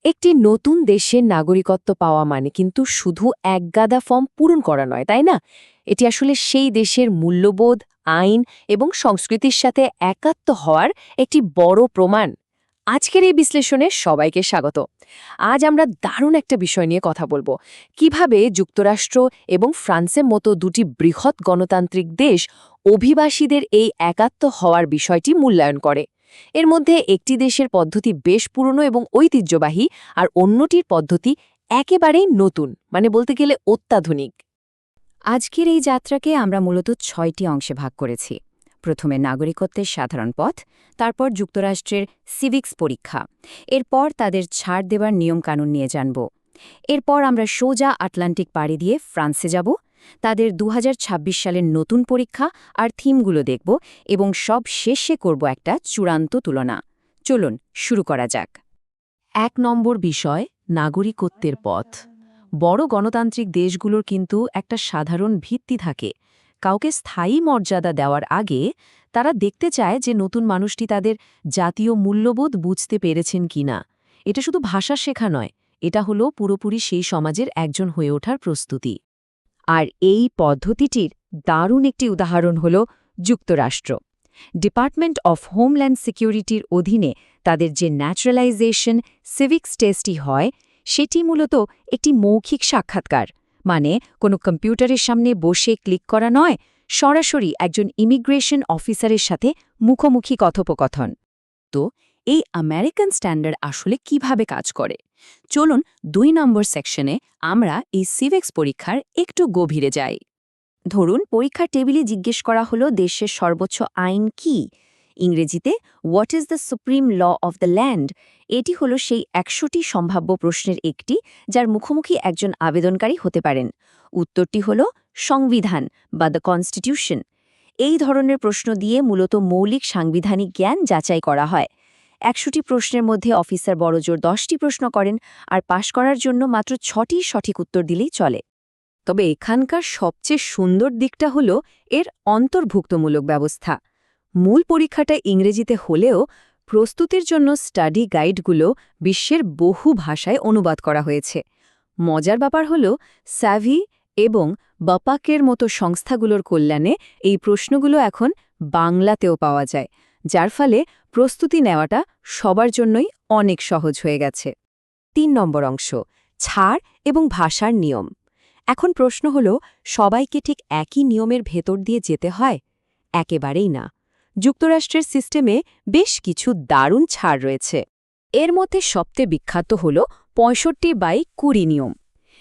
একটি নতুন দেশের নাগরিকত্ব পাওয়া মানে কিন্তু শুধু একগাদা ফর্ম পূরণ করা নয়, তাই না? এটি আসলে সেই দেশের মূল্যবোধ, আইন এবং সংস্কৃতির সাথে একাত্ম হওয়ার একটি বড় প্রমাণ। আজকের এই বিশ্লেষণে সবাইকে স্বাগত। আজ আমরা দারুণ একটা বিষয় নিয়ে কথা বলবো, কিভাবে যুক্তরাষ্ট্র এবং ফ্রান্সের মতো দুটি বৃহৎ গণতান্ত্রিক দেশ অভিবাসীদের এই একাত্ম হওয়ার বিষয়টি মূল্যায়ন করে। এর মধ্যে একটি দেশের পদ্ধতি বেশ পুরনো এবং ঐতিহ্যবাহী, আর অন্যটির পদ্ধতি একেবারেই নতুন, মানে বলতে গেলে অত্যাধুনিক। আজকের এই যাত্রাকে আমরা মূলত ৬টি অংশে ভাগ করেছি। প্রথমে নাগরিকত্বের সাধারণ পথ, তারপর যুক্তরাষ্ট্রের সিভিক্স পরীক্ষা, এরপর তাদের ছাড় দেবার নিয়মকানুন নিয়ে জানব। এরপর আমরা সোজা আটলান্টিক পাড়ি দিয়ে ফ্রান্সে যাব, তাদের ২০২৬ সালের নতুন পরীক্ষা আর থিমগুলো দেখব, এবং সব শেষে করব একটা চূড়ান্ত তুলনা। চলুন শুরু করা যাক। ১ নম্বর বিষয়, নাগরিকত্বের পথ। বড় গণতান্ত্রিক দেশগুলোর কিন্তু একটা সাধারণ ভিত্তি থাকে। কাউকে স্থায়ী মর্যাদা দেওয়ার আগে তারা দেখতে চায় যে নতুন মানুষটি তাদের জাতীয় মূল্যবোধ বুঝতে পেরেছেন কিনা। এটা শুধু ভাষা শেখা নয়, এটা হলো পুরোপুরি সেই সমাজের একজন হয়ে ওঠার প্রস্তুতি। আর এই পদ্ধতিটির দারুণ একটি উদাহরণ হল যুক্তরাষ্ট্র। ডিপার্টমেন্ট অফ হোমল্যান্ড সিকিউরিটির অধীনে তাদের যে ন্যাচারালাইজেশন সিভিক্স টেস্টই হয়, সেটি মূলত একটি মৌখিক সাক্ষাৎকার, মানে কোনো কম্পিউটারের সামনে বসে ক্লিক করা নয়, সরাসরি একজন ইমিগ্রেশন অফিসারের সাথে মুখোমুখি কথোপকথন। তো এই আমেরিকান স্ট্যান্ডার্ড আসলে কিভাবে কাজ করে? চলুন ২ নম্বর সেকশনে আমরা এই সিভিক্স পরীক্ষার একটু গভীরে যাই। ধরুন, পরীক্ষার টেবিলে জিজ্ঞেস করা হলো দেশের সর্বোচ্চ আইন কি। ইংরেজিতে what is the supreme law of the land. এটি হলো সেই ১০০টি সম্ভাব্য প্রশ্নের একটি, যার মুখোমুখি একজন আবেদনকারী হতে পারেন। উত্তরটি হল সংবিধান বা দ্য কনস্টিটিউশন। এই ধরনের প্রশ্ন দিয়ে মূলত মৌলিক সাংবিধানিক জ্ঞান যাচাই করা হয়। ১০০টি প্রশ্নের মধ্যে অফিসার বড়জোর ১০টি প্রশ্ন করেন, আর পাশ করার জন্য মাত্র ৬টি সঠিক উত্তর দিলেই চলে। তবে এখানকার সবচেয়ে সুন্দর দিকটা হল এর অন্তর্ভুক্তমূলক ব্যবস্থা। মূল পরীক্ষাটা ইংরেজিতে হলেও প্রস্তুতির জন্য স্টাডি গাইডগুলো বিশ্বের বহু ভাষায় অনুবাদ করা হয়েছে। মজার ব্যাপার হল, স্যাভি এবং বাপাকের মতো সংস্থাগুলোর কল্যাণে এই প্রশ্নগুলো এখন বাংলাতেও পাওয়া যায়, যার ফলে প্রস্তুতি নেওয়াটা সবার জন্যই অনেক সহজ হয়ে গেছে। ৩ নম্বর অংশ, ছাড় এবং ভাষার নিয়ম। এখন প্রশ্ন হল, সবাইকে ঠিক একই নিয়মের ভেতর দিয়ে যেতে হয়? একেবারেই না। যুক্তরাষ্ট্রের সিস্টেমে বেশ কিছু দারুণ ছাড় রয়েছে। এর মধ্যে সবচেয়ে বিখ্যাত হল ৬৫/২০ নিয়ম।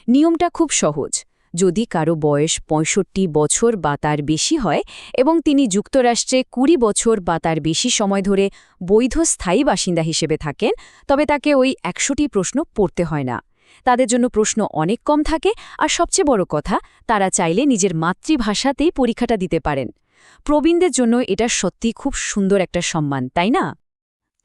নিয়মটা খুব সহজ। যদি কারো বয়স ৬৫ বছর বা তার বেশি হয় এবং তিনি যুক্তরাষ্ট্রে ২০ বছর বা তার বেশি সময় ধরে বৈধ স্থায়ী বাসিন্দা হিসেবে থাকেন, তবে তাকে ওই ১০০টি প্রশ্ন পড়তে হয় না। তাদের জন্য প্রশ্ন অনেক কম থাকে, আর সবচেয়ে বড় কথা, তারা চাইলে নিজের মাতৃভাষাতেই পরীক্ষাটা দিতে পারেন। প্রবীণদের জন্য এটা সত্যি খুব সুন্দর একটা সম্মান, তাই না?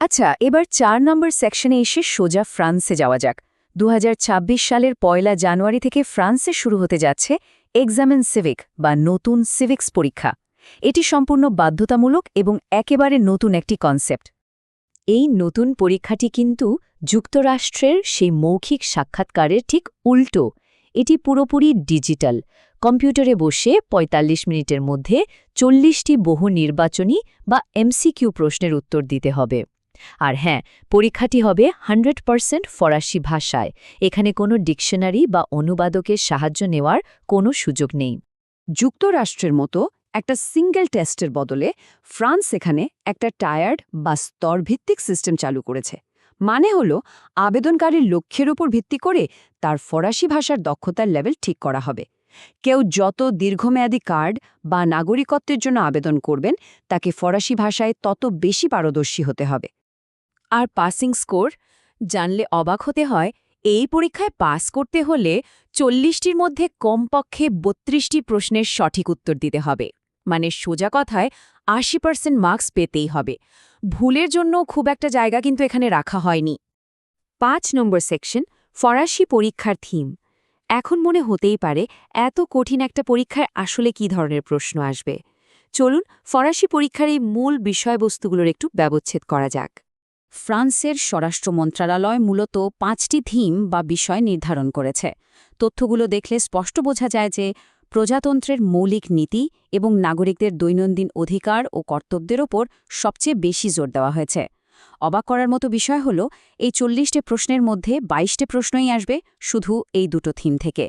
আচ্ছা, এবার ৪ নম্বর সেকশনে এসে সোজা ফ্রান্সে যাওয়া যাক। ২০২৬ সালের ১ জানুয়ারি থেকে ফ্রান্সে শুরু হতে যাচ্ছে এক্সামেন সিভিক বা নতুন সিভিক্স পরীক্ষা। এটি সম্পূর্ণ বাধ্যতামূলক এবং একেবারে নতুন একটি কনসেপ্ট। এই নতুন পরীক্ষাটি কিন্তু যুক্তরাষ্ট্রের সেই মৌখিক সাক্ষাৎকারের ঠিক উল্টো। এটি পুরোপুরি ডিজিটাল। কম্পিউটারে বসে ৪৫ মিনিটের মধ্যে ৪০টি বহু নির্বাচনী বা এমসিকিউ প্রশ্নের উত্তর দিতে হবে। আর হ্যাঁ, পরীক্ষাটি হবে ১০০% ফরাসি ভাষায়। এখানে কোনো ডিকশনারি বা অনুবাদকের সাহায্য নেওয়ার কোনো সুযোগ নেই। যুক্তরাষ্ট্রের মতো একটা সিঙ্গেল টেস্টের বদলে ফ্রান্স এখানে একটা টায়ার্ড বা স্তরভিত্তিক সিস্টেম চালু করেছে। মানে হলো, আবেদনকারীর লক্ষ্যের উপর ভিত্তি করে তার ফরাসি ভাষার দক্ষতার লেভেল ঠিক করা হবে। কেউ যত দীর্ঘমেয়াদী কার্ড বা নাগরিকত্বের জন্য আবেদন করবেন, তাকে ফরাসি ভাষায় তত বেশি পারদর্শী হতে হবে। আর পাসিং স্কোর জানলে অবাক হতে হয়। এই পরীক্ষায় পাস করতে হলে ৪০টির মধ্যে কমপক্ষে ৩২টি প্রশ্নের সঠিক উত্তর দিতে হবে। মানে সোজা কথায় ৮০% মার্কস পেতেই হবে। ভুলের জন্য খুব একটা জায়গা কিন্তু এখানে রাখা হয়নি। ৫ নম্বর সেকশন, ফরাসি পরীক্ষার থিম। এখন মনে হতেই পারে, এত কঠিন একটা পরীক্ষায় আসলে কী ধরনের প্রশ্ন আসবে। চলুন ফরাসি পরীক্ষার এই মূল বিষয়বস্তুগুলোর একটু ব্যবচ্ছেদ করা যাক। ফ্রান্সের স্বরাষ্ট্র মন্ত্রণালয় মূলত 5টি থিম বা বিষয় নির্ধারণ করেছে। তথ্যগুলো দেখলে স্পষ্ট বোঝা যায় যে প্রজাতন্ত্রের মৌলিক নীতি এবং নাগরিকদের দৈনন্দিন অধিকার ও কর্তব্যের ওপর সবচেয়ে বেশি জোর দেওয়া হয়েছে। অবাক করার মতো বিষয় হল এই 40টে প্রশ্নের মধ্যে 22টে প্রশ্নই আসবে শুধু এই দুটো থিম থেকে।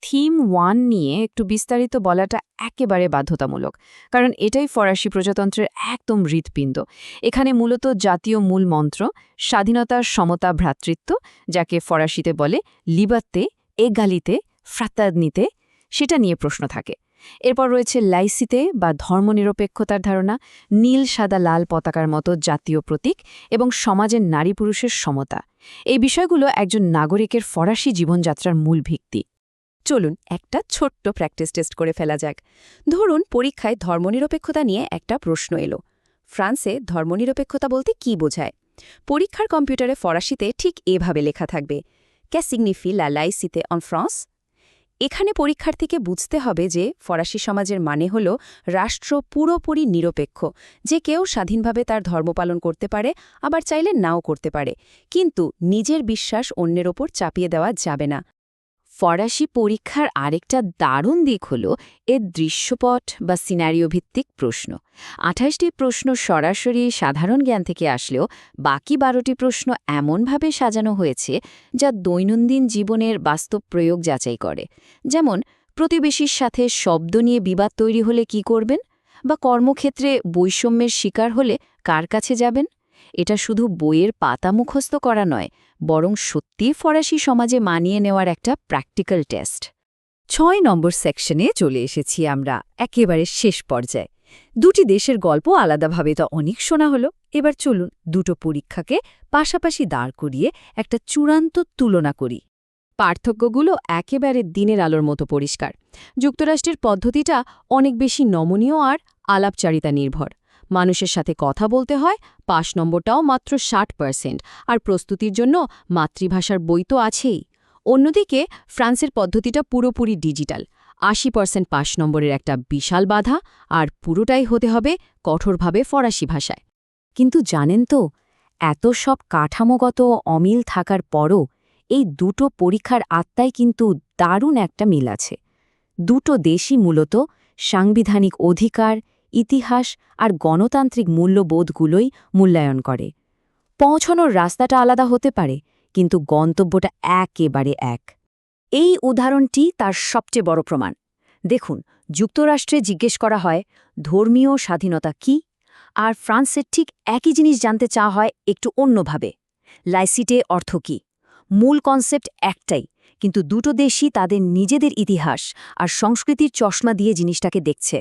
থিম 1 নিয়ে একটু বিস্তারিত বলাটা একেবারে বাধ্যতামূলক, কারণ এটাই ফরাসি প্রজাতন্ত্রের একদম হৃৎপিণ্ড। এখানে মূলত জাতীয় মূল মন্ত্র স্বাধীনতা, সমতা, ভ্রাতৃত্ব, যাকে ফরাসিতে বলে লিবার্তে, এগালিতে, ফ্রাতার্নিতে, সেটা নিয়ে প্রশ্ন থাকে। এরপর রয়েছে লাইসিতে বা ধর্মনিরপেক্ষতার ধারণা, নীল সাদা লাল পতাকার মতো জাতীয় প্রতীক এবং সমাজের নারী পুরুষের সমতা। এই বিষয়গুলো একজন নাগরিকের ফরাসি জীবনযাত্রার মূল ভিত্তি। চলুন একটা ছোট্ট প্র্যাকটিস টেস্ট করে ফেলা যাক। ধরুন পরীক্ষায় ধর্মনিরপেক্ষতা নিয়ে একটা প্রশ্ন এলো। ফ্রান্সে ধর্মনিরপেক্ষতা বলতে কি বোঝায়? পরীক্ষার কম্পিউটারে ফরাসিতে ঠিক এভাবে লেখা থাকবে, ক্যা সিগনিফি লা লাইসিতে অন ফ্রান্স? এখানে পরীক্ষার্থীকে বুঝতে হবে যে ফরাসি সমাজের মানে হল রাষ্ট্র পুরোপুরি নিরপেক্ষ, যে কেউ স্বাধীনভাবে তার ধর্ম পালন করতে পারে, আবার চাইলে নাও করতে পারে, কিন্তু নিজের বিশ্বাস অন্যের ওপর চাপিয়ে দেওয়া যাবে না। ফরাসি পরীক্ষার আরেকটা দারুণ দিক হল এর দৃশ্যপট বা সিনারিও ভিত্তিক প্রশ্ন। 28টি প্রশ্ন সরাসরি সাধারণ জ্ঞান থেকে আসলেও বাকি 12টি প্রশ্ন এমনভাবে সাজানো হয়েছে যা দৈনন্দিন জীবনের বাস্তব প্রয়োগ যাচাই করে। যেমন, প্রতিবেশীর সাথে শব্দ নিয়ে বিবাদ তৈরি হলে কি করবেন, বা কর্মক্ষেত্রে বৈষম্যের শিকার হলে কার কাছে যাবেন। এটা শুধু বইয়ের পাতা মুখস্থ করা নয়, বরং সত্যিই ফরাসি সমাজে মানিয়ে নেওয়ার একটা প্র্যাকটিক্যাল টেস্ট। 6 নম্বর সেকশনে চলে এসেছি আমরা, একেবারে শেষ পর্যায়ে। দুটি দেশের গল্প আলাদাভাবে তো অনেক শোনা হলো, এবার চলুন দুটো পরীক্ষাকে পাশাপাশি দাঁড় করিয়ে একটা চূড়ান্ত তুলনা করি। পার্থক্যগুলো একেবারে দিনের আলোর মতো পরিষ্কার। যুক্তরাষ্ট্রের পদ্ধতিটা অনেক বেশি নমনীয় আর আলাপচারিতা নির্ভর। মানুষের সাথে কথা বলতে হয়, পাস নম্বরটাও মাত্র 60%, আর প্রস্তুতির জন্য মাতৃভাষার বই তো আছেই। অন্যদিকে ফ্রান্সের পদ্ধতিটা পুরোপুরি ডিজিটাল। 80% পাস নম্বরের একটা বিশাল বাধা, আর পুরোটাই হতে হবে কঠোরভাবে ফরাসি ভাষায়। কিন্তু জানেন তো, এত সব কাঠামোগত অমিল থাকার পরও এই দুটো পরীক্ষার আত্মায় কিন্তু দারুণ একটা মিল আছে। দুটো দেশই মূলত সাংবিধানিক অধিকার, ইতিহাস আর গণতান্ত্রিক মূল্যবোধগুলোই মূল্যায়ন করে। পৌঁছানোর রাস্তাটা আলাদা হতে পারে, কিন্তু গন্তব্যটা একেবারে এক। এই উদাহরণটি তার সবচেয়ে বড় প্রমাণ। দেখুন, যুক্তরাষ্ট্রে জিজ্ঞেস করা হয় ধর্মীয় স্বাধীনতা কি, আর ফ্রান্সের ঠিক একই জিনিস জানতে চাওয়া হয় একটু অন্যভাবে, লাইসিটে অর্থ কী। মূল কনসেপ্ট একটাই, কিন্তু দুটো দেশই তাদের নিজেদের ইতিহাস আর সংস্কৃতির চশমা দিয়ে জিনিসটাকে দেখছে।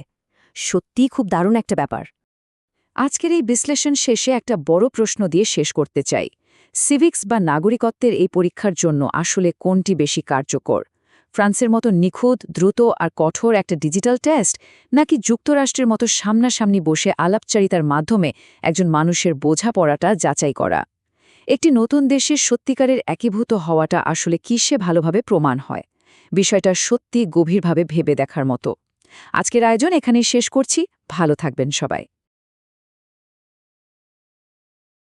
সত্যিই খুব দারুণ একটা ব্যাপার। আজকের এই বিশ্লেষণ শেষে একটা বড় প্রশ্ন দিয়ে শেষ করতে চাই। সিভিক্স বা নাগরিকত্বের এই পরীক্ষার জন্য আসলে কোনটি বেশি কার্যকর? ফ্রান্সের মতো নিখুঁত, দ্রুত আর কঠোর একটা ডিজিটাল টেস্ট, নাকি যুক্তরাষ্ট্রের মতো সামনাসামনি বসে আলাপচারিতার মাধ্যমে একজন মানুষের বোঝাপড়াটা যাচাই করা? একটি নতুন দেশের সত্যিকারের একীভূত হওয়াটা আসলে কিসে ভালোভাবে প্রমাণ হয়? বিষয়টা সত্যি গভীরভাবে ভেবে দেখার মতো। আজকের আয়োজন এখানেই শেষ করছি। ভালো থাকবেন সবাই।